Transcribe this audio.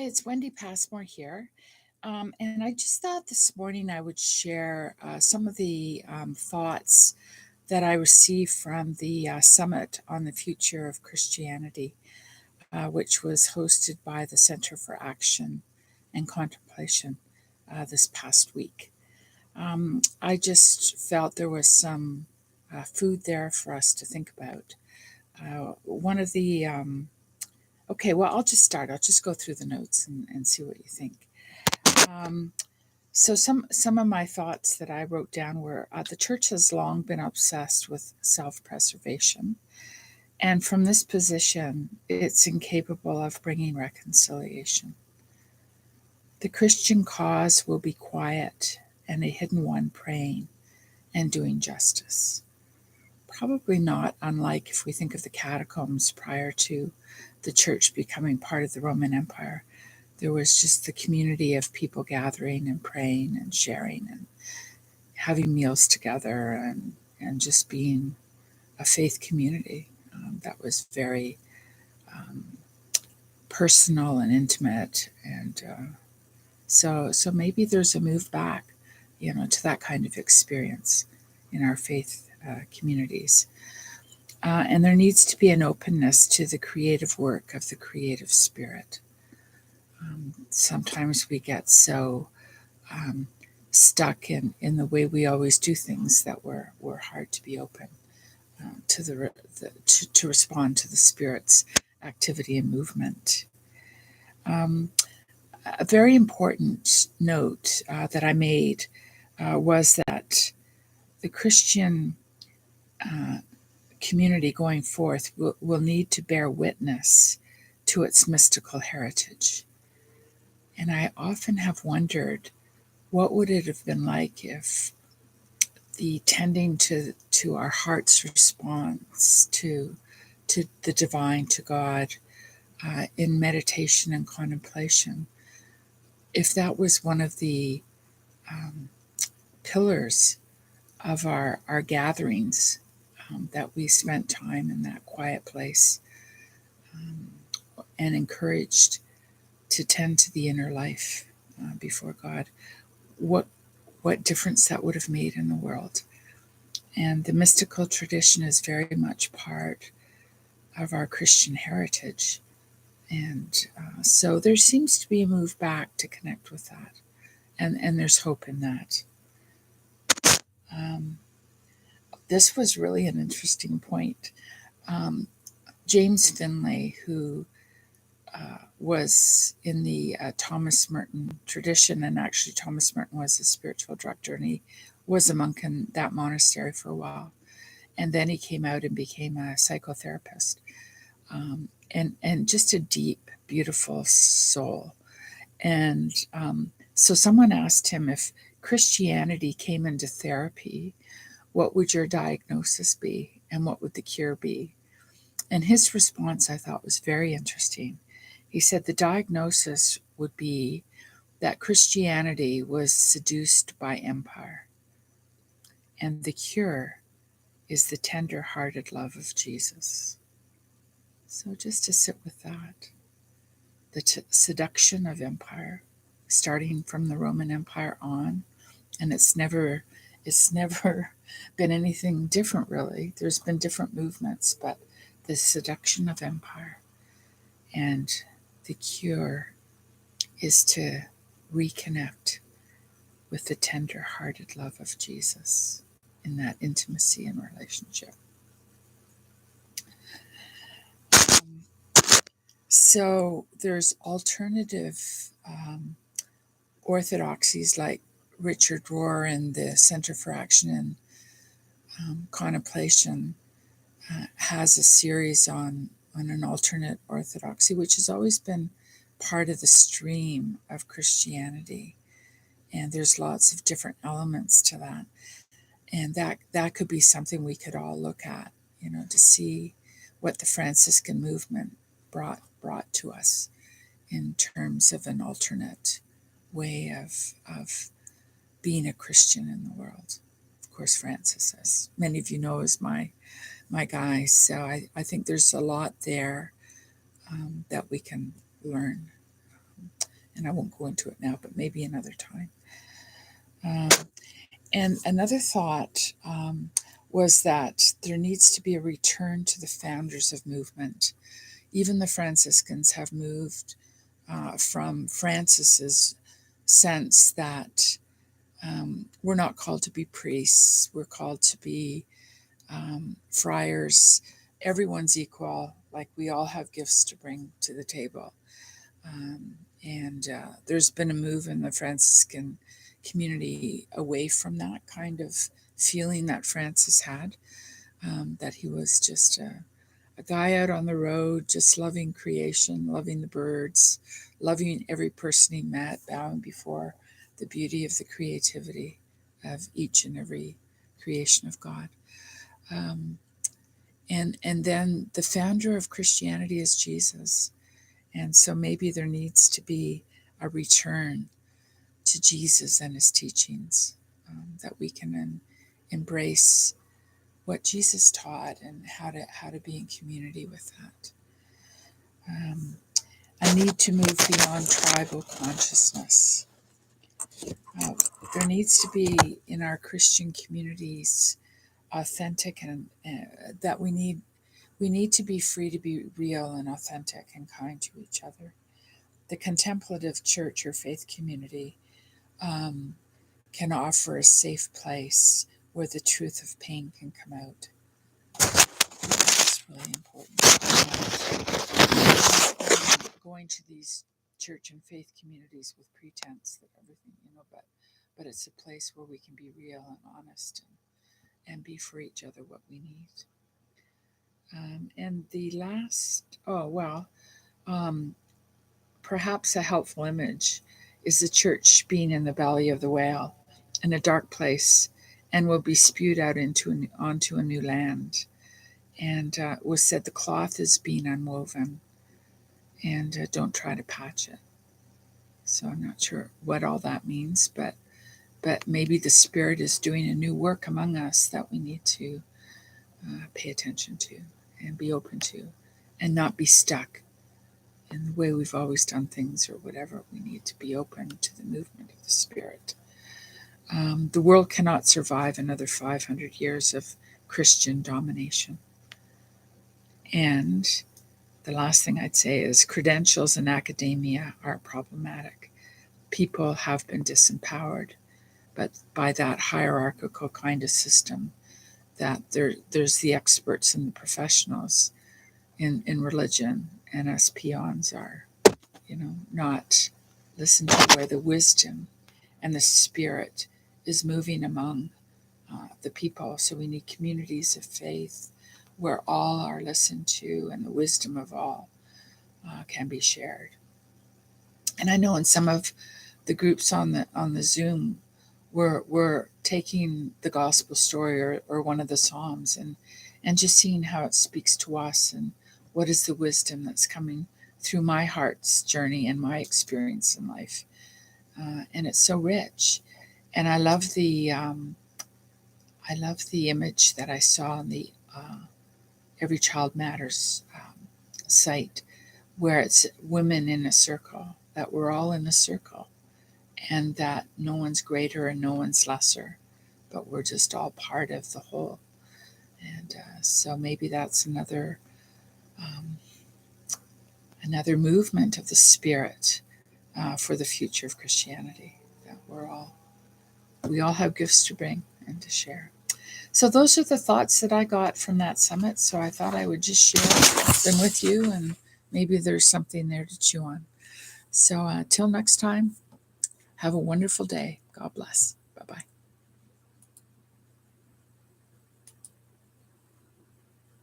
it's Wendy Passmore here. And I just thought this morning I would share some of the thoughts that I received from the Summit on the Future of Christianity, which was hosted by the Center for Action and Contemplation this past week. I just felt there was some food there for us to think about. One of the Okay, well, I'll just start. I'll just go through the notes and see what you think. Um, so some of my thoughts that I wrote down were the church has long been obsessed with self-preservation, and from this position, it's incapable of bringing reconciliation. The Christian cause will be quiet and a hidden one praying and doing justice. Probably not unlike if we think of the catacombs prior to the church becoming part of the Roman Empire. There was just the community of people gathering and praying and sharing and having meals together and just being a faith community that was very personal and intimate. And so maybe there's a move back, to that kind of experience in our faith communities. And there needs to be an openness to the creative work of the creative spirit. Sometimes we get so stuck in the way we always do things that we're hard to be open to respond to the Spirit's activity and movement. A very important note that I made was that the Christian community going forth will need to bear witness to its mystical heritage. And I often have wondered, what would it have been like if the tending to our heart's response to the divine, to God, in meditation and contemplation, if that was one of the pillars of our gatherings, that we spent time in that quiet place and encouraged to tend to the inner life before God, what difference that would have made in the world. And the mystical tradition is very much part of our Christian heritage. And so there seems to be a move back to connect with that. And there's hope in that. This was really an interesting point. James Finlay, who was in the Thomas Merton tradition, and actually Thomas Merton was a spiritual director, and he was a monk in that monastery for a while. And then he came out and became a psychotherapist, and just a deep, beautiful soul. And so someone asked him, if Christianity came into therapy, what would your diagnosis be and what would the cure be? And his response, I thought, was very interesting. He said the diagnosis would be that Christianity was seduced by empire, and the cure is the tender-hearted love of Jesus. So just to sit with that, the seduction of empire, starting from the Roman Empire on, and it's never been anything different, really. There's been different movements, but the seduction of empire, and the cure is to reconnect with the tender-hearted love of Jesus in that intimacy and relationship. So there's alternative orthodoxies like Richard Rohr and the Center for Action and Contemplation has a series on an alternate orthodoxy, which has always been part of the stream of Christianity. And there's lots of different elements to that. And that could be something we could all look at, to see what the Franciscan movement brought to us in terms of an alternate way of being a Christian in the world. Of course, Francis, as many of you know, is my guy. So I think there's a lot there that we can learn And I won't go into it now, but maybe another time. And another thought was that there needs to be a return to the founders of movement. Even the Franciscans have moved from Francis's sense that we're not called to be priests, we're called to be friars. Everyone's equal, like we all have gifts to bring to the table. And there's been a move in the Franciscan community away from that kind of feeling that Francis had, that he was just a guy out on the road, just loving creation, loving the birds, loving every person he met, bowing before the beauty of the creativity of each and every creation of God. And then the founder of Christianity is Jesus. And so maybe there needs to be a return to Jesus and his teachings, that we can embrace what Jesus taught and how to be in community with that. A need to move beyond tribal consciousness. There needs to be in our Christian communities authentic and that we need to be free to be real and authentic and kind to each other. The contemplative church or faith community can offer a safe place where the truth of pain can come out. It's really important. Going to these church and faith communities with pretense that everything, but it's a place where we can be real and honest and be for each other what we need. And the last, perhaps a helpful image is the church being in the belly of the whale, in a dark place, and will be spewed out onto a new land. And it was said the cloth is being unwoven, and don't try to patch it. So I'm not sure what all that means, but maybe the Spirit is doing a new work among us that we need to pay attention to and be open to, and not be stuck in the way we've always done things or whatever. We need to be open to the movement of the Spirit. The world cannot survive another 500 years of Christian domination. And the last thing I'd say is credentials in academia are problematic. People have been disempowered, but by that hierarchical kind of system, that there's the experts and the professionals in religion, and us peons are, not listen to where the wisdom and the Spirit is moving among the people. So we need communities of faith where all are listened to and the wisdom of all can be shared. And I know in some of the groups on the Zoom, we're taking the gospel story or one of the Psalms and just seeing how it speaks to us and what is the wisdom that's coming through my heart's journey and my experience in life. And it's so rich. And I love the image that I saw on the Every Child Matters site, where it's women in a circle, that we're all in a circle, and that no one's greater and no one's lesser, but we're just all part of the whole. And so maybe that's another movement of the Spirit for the future of Christianity, that we all have gifts to bring and to share. So those are the thoughts that I got from that summit. So I thought I would just share them with you, and maybe there's something there to chew on. So till next time, have a wonderful day. God bless.